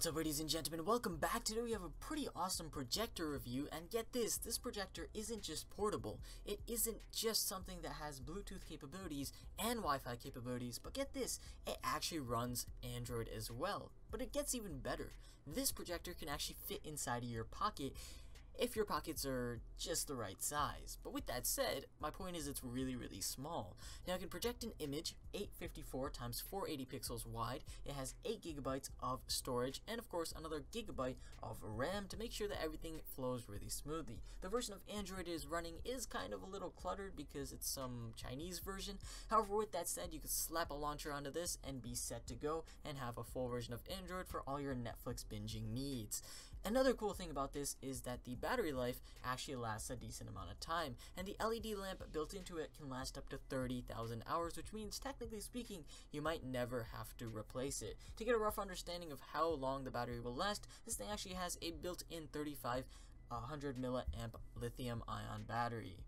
What's up, ladies and gentlemen, welcome back. Today we have a pretty awesome projector review, and get this projector isn't just portable. It isn't just something that has Bluetooth capabilities and Wi-Fi capabilities, but get this, it actually runs Android as well. But it gets even better. This projector can actually fit inside of your pocket if your pockets are just the right size. But with that said, my point is it's really small. Now it can project an image 854 x 480 pixels wide. It has 8 GB of storage and of course another gigabyte of RAM to make sure that everything flows really smoothly. The version of Android it is running is kind of a little cluttered because it's some Chinese version. However, with that said, you can slap a launcher onto this and be set to go and have a full version of Android for all your Netflix binging needs. Another cool thing about this is that the battery life actually lasts a decent amount of time, and the LED lamp built into it can last up to 30,000 hours, which means technically speaking you might never have to replace it. To get a rough understanding of how long the battery will last, this thing actually has a built-in 3500 milliamp lithium ion battery.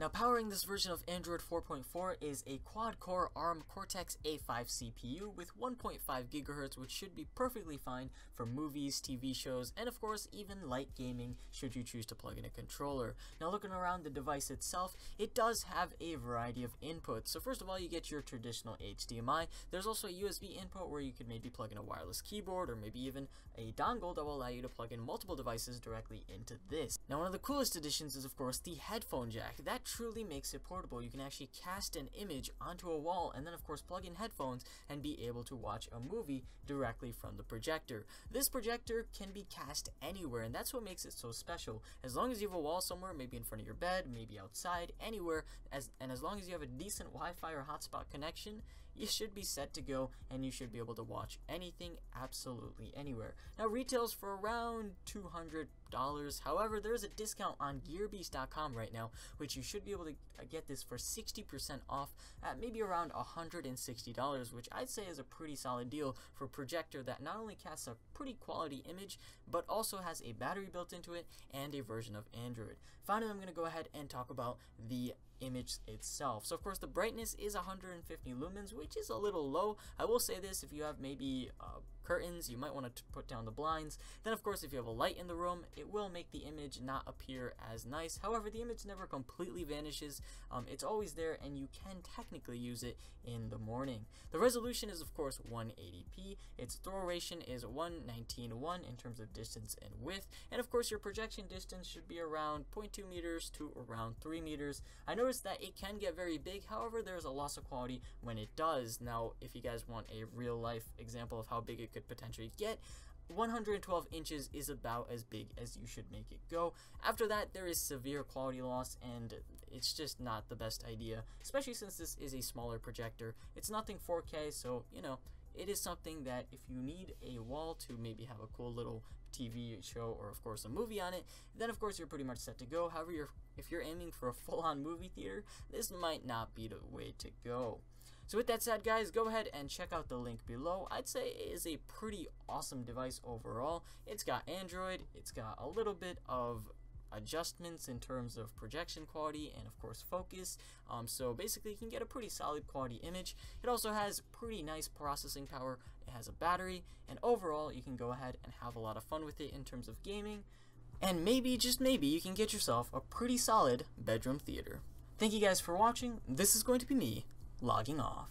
Now, powering this version of Android 4.4 is a quad-core ARM Cortex-A5 CPU with 1.5 GHz, which should be perfectly fine for movies, TV shows, and of course even light gaming should you choose to plug in a controller. Now, looking around the device itself, it does have a variety of inputs. So first of all, you get your traditional HDMI. There's also a USB input where you could maybe plug in a wireless keyboard or maybe even a dongle that will allow you to plug in multiple devices directly into this. Now, one of the coolest additions is of course the headphone jack. That truly makes it portable. You can actually cast an image onto a wall and then of course plug in headphones and be able to watch a movie directly from the projector. This projector can be cast anywhere, and that's what makes it so special. As long as you have a wall somewhere, maybe in front of your bed, maybe outside, anywhere, as long as you have a decent Wi-Fi or hotspot connection, you should be set to go and you should be able to watch anything absolutely anywhere. Now, retails for around $200. However, there's a discount on gearbeast.com right now, which you should be able to get this for 60% off at maybe around $160, which I'd say is a pretty solid deal for a projector that not only casts a pretty quality image, but also has a battery built into it and a version of Android. Finally, I'm going to go ahead and talk about the image itself. So of course the brightness is 150 lumens, which is a little low. I will say this, if you have maybe curtains, you might want to put down the blinds. Then of course if you have a light in the room, it will make the image not appear as nice. However, the image never completely vanishes. It's always there and you can technically use it in the morning. The resolution is of course 180p. Its throw ratio is 1:19:1 in terms of distance and width, and of course your projection distance should be around 0.2 meters to around 3 meters. I noticed that it can get very big, however there's a loss of quality when it does. Now, if you guys want a real life example of how big it could potentially get, 112 inches is about as big as you should make it go. After that, there is severe quality loss, and it's just not the best idea, especially since this is a smaller projector. It's nothing 4K, so you know, it is something that if you need a wall to maybe have a cool little TV show or of course a movie on it, then of course you're pretty much set to go. However, if you're aiming for a full-on movie theater, this might not be the way to go. So with that said, guys, go ahead and check out the link below. I'd say it is a pretty awesome device overall. It's got Android, it's got a little bit of adjustments in terms of projection quality and of course focus, so basically you can get a pretty solid quality image. It also has pretty nice processing power, it has a battery, and overall you can go ahead and have a lot of fun with it in terms of gaming, and maybe, just maybe, you can get yourself a pretty solid bedroom theater. Thank you guys for watching. This is going to be me logging off.